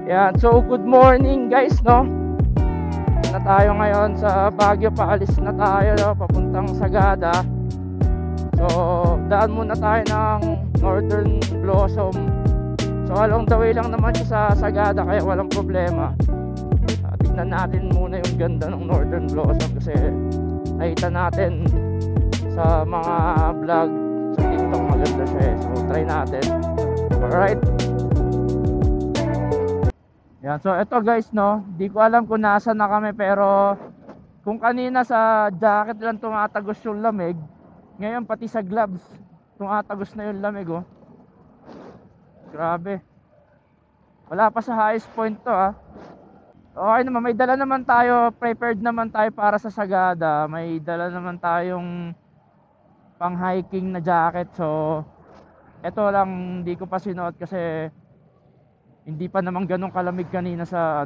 Yan, so good morning guys, no? Na tayo ngayon sa Baguio, paalis na tayo, no? Papuntang Sagada. So daan muna tayo ng Northern Blossom. So along the way lang naman siya sa Sagada, kaya walang problema. Tignan natin muna yung ganda ng Northern Blossom kasi nakita natin sa mga vlog sa TikTok, maganda siya eh. So try natin. Alright. Yan, so eto guys, no, di ko alam kung nasa na kami, pero kung kanina sa jacket lang tumatagos yung lamig, ngayon pati sa gloves tumatagos na yung lamig, oh. Grabe. Wala pa sa highest point to, ah. Okay naman, may dala naman tayo, prepared naman tayo para sa Sagada. May dala naman tayong pang hiking na jacket. So eto lang, hindi ko pa sinuot kasi hindi pa naman ganun kalamig kanina sa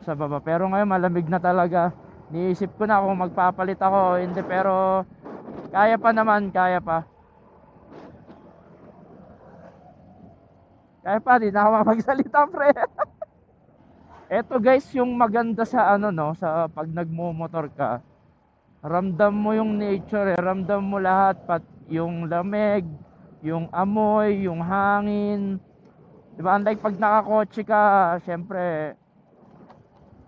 sa baba, pero ngayon malamig na talaga. Niisip ko na kung magpapalit ako o hindi, pero kaya pa naman, kaya pa, di na ako makapagsalita, pre. Eto guys, yung maganda sa no, sa pag nagmo-motor ka, ramdam mo yung nature eh, ramdam mo lahat, pat yung lamig, yung amoy, yung hangin. Diba, unlike pag nakakotse ka, syempre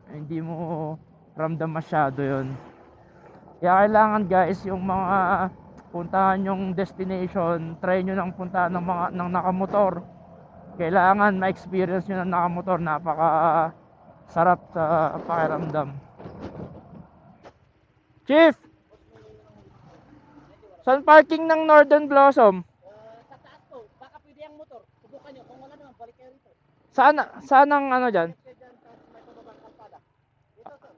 hindi mo ramdam masyado yun. Kaya kailangan guys, yung mga puntahan yung destination, try nyo nang puntahan ng nakamotor. Kailangan ma-experience nyo ng nakamotor. Napaka sarap sa pakiramdam. Chief, saan parking ng Northern Blossom? Sa taas po, baka pwede ang motor. Subukan nyo, kung wala naman, balik kayo rito. Saan ang dyan? May pababang kalsada. Dito, sir.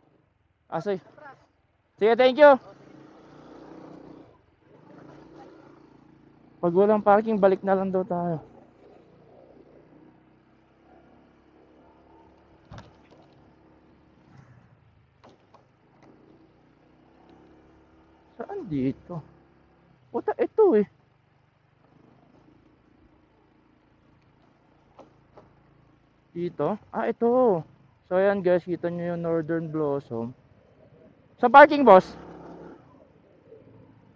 Sige. Sige, thank you. Pag walang parking, balik na lang daw tayo. Saan dito? Puta, ito eh. Dito? Ito. So ayan guys, kita nyo yung Northern Blossom. Sa parking, boss?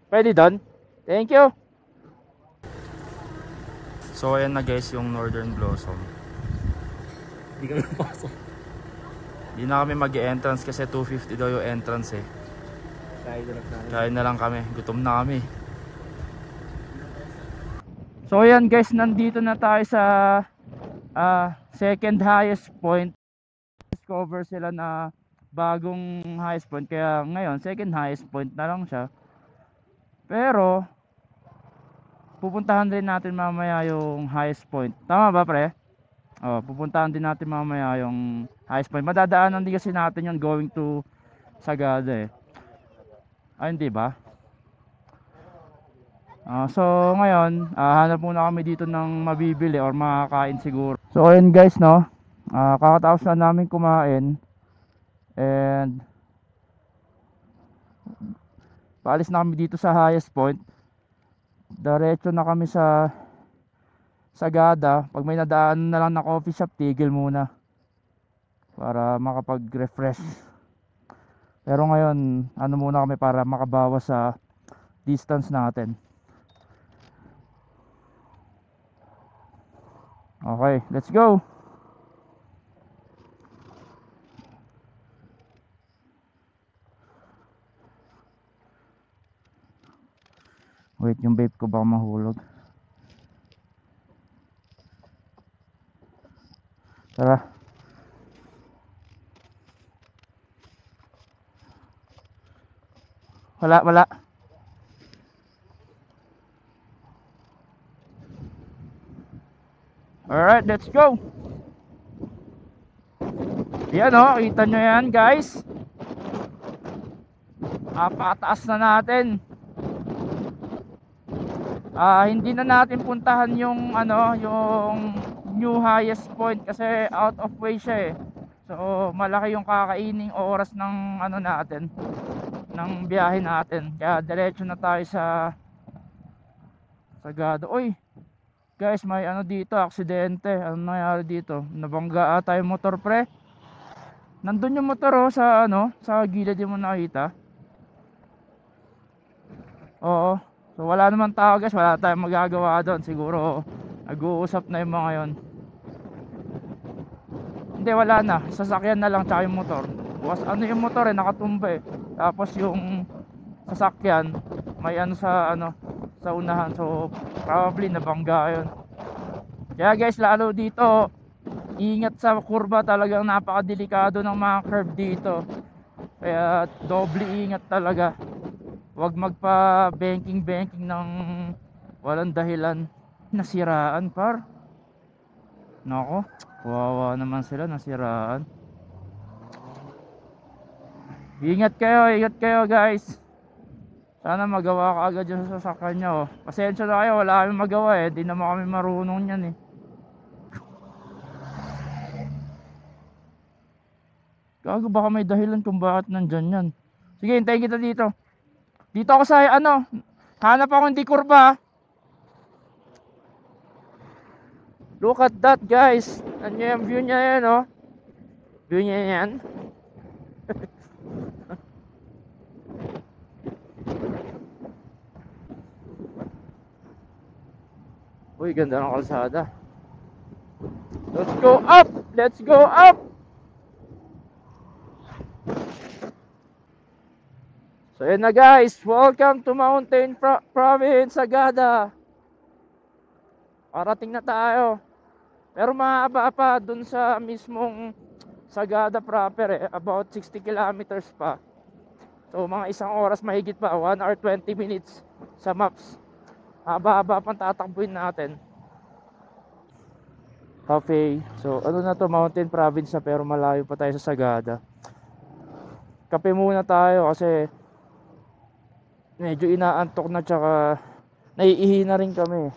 Pwede doon? Thank you. So ayan na guys yung Northern Blossom. Hindi kami pasok. Hindi na kami mag-e-entrance kasi 250 daw yung entrance eh. Kaya na lang kami, gutom na kami. So ayan guys, nandito na tayo sa second highest point. Discover sila na bagong highest point, kaya ngayon second highest point na lang siya. Pero pupuntahan din natin mamaya yung highest point. Tama ba, pre? Pupuntahan din natin mamaya yung highest point. Madadaanan din kasi natin yung going to Sagada eh. Hindi ba? So ngayon, hanap muna kami dito ng mabibili or makakain siguro. So ayun guys, no, kakatapos na namin kumain and paalis na kami dito sa highest point. Diretso na kami sa Sagada. Pag may nadaan na lang na coffee shop, tigil muna para makapag-refresh. Pero ngayon, muna kami para makabawas sa distance natin. Okay, let's go. Wait, yung vape ko baka mahulog. Tara. Wala. Alright, let's go. Yan o, kita nyo yan guys. Pataas na natin. Hindi na natin puntahan yung yung new highest point kasi out of way siya eh. So malaki yung kakaining oras ng natin, ng biyahe natin. Kaya diretso na tayo sa Sagada. Oy, Guys, may ano dito, aksidente. Ano nangyari dito? Nabangga ata yung motor, pre. Nandun yung motor oh, sa ano, sa gilid, yung mo nakita. Oo. So wala naman tao guys, wala tayong magagawa doon. Siguro nag-uusap na yung mga yon. Hindi, wala na. Sasakyan na lang tsaka yung motor. Bukas ano yung motor eh, nakatumba eh. Tapos yung sasakyan, may ano sa unahan. So probably nabangga yun. Kaya guys, lalo dito, ingat sa kurba. Talagang napakadelikado ng mga curve dito. Kaya doble ingat talaga. Huwag magpa banking ng walang dahilan. Nasiraan par. Nako, kawawa naman sila, nasiraan. Ingat kayo guys. Sana magawa ka agad yung sasakyan nyo. Pasensya na kayo, wala kami magawa eh. Di naman kami marunong yan eh. Gago, baka may dahilan kung bakit nandyan yan. Sige, hintayin kita dito. Dito ako sa ano, hanap ako hindi kurba. Look at that guys. Ano yung view niya yan oh. View niya yan. Uy, ganda ng kalsada. Let's go up! Let's go up! So yun na guys, welcome to Mountain Province, Sagada. Parating na tayo. Pero mahaba pa dun sa mismong Sagada proper eh, about 60 kilometers pa. So mga isang oras mahigit pa, 1 hour 20 minutes sa maps. Haba-haba pang tatakbuhin natin. Cafe. So ano na to, Mountain Province na, pero malayo pa tayo sa Sagada. Kape muna tayo kasi medyo inaantok na, tsaka naiihi na rin kami.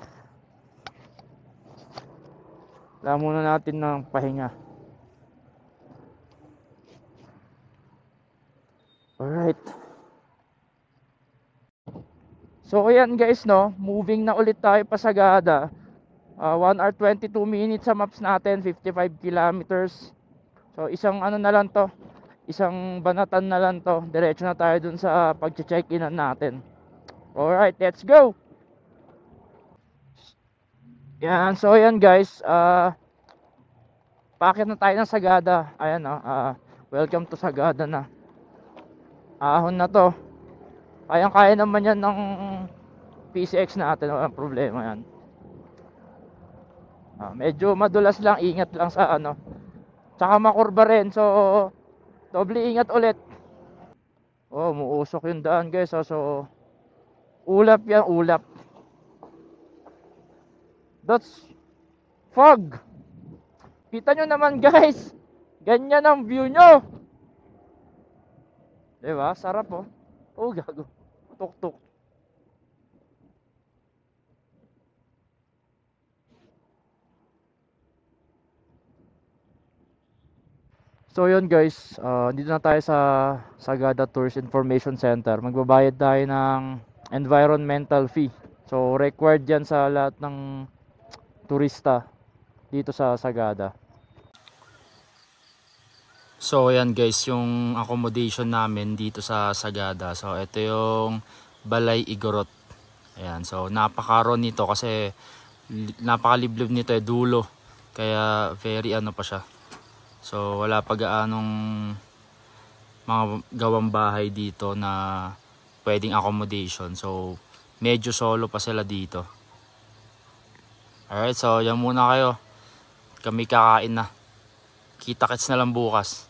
Kailangan muna natin ng pahinga. Alright. So ayan guys no, moving na ulit tayo pa Sagada. 1 hour 22 minutes sa maps natin, 55 kilometers. So isang ano na lang to, isang banatan na lang to. Diretso na tayo dun sa pag-check-in natin. Alright, let's go! Yan, so yan guys, paakit na tayo ng Sagada. Ayan no, welcome to Sagada na. Ahon na to. Kayang-kaya naman yan ng PCX natin, walang problema yan. Medyo madulas lang, ingat lang sa ano. Tsaka makurba rin, so doble ingat ulit. Oh, muusok yung daan guys. So ulap yan, ulap. That's fog. Kita nyo naman guys, ganyan ang view nyo. Diba? Sarap oh. Oh gago, tuk-tuk. So yun guys, dito na tayo sa Sagada Tourist Information Center. Magbabayad tayo ng environmental fee. So required yan sa lahat ng turista dito sa Sagada. So ayan guys, yung accommodation namin dito sa Sagada. So ito yung Balay Igorot. Ayan, so napakaron nito kasi napakaliblib nito eh, dulo. Kaya very ano pa siya. So wala pa gaanong mga gawang bahay dito na pwedeng accommodation. So medyo solo pa sila dito. Alright, so yan muna kayo. Kami kakain na. Kita-kits na lang bukas.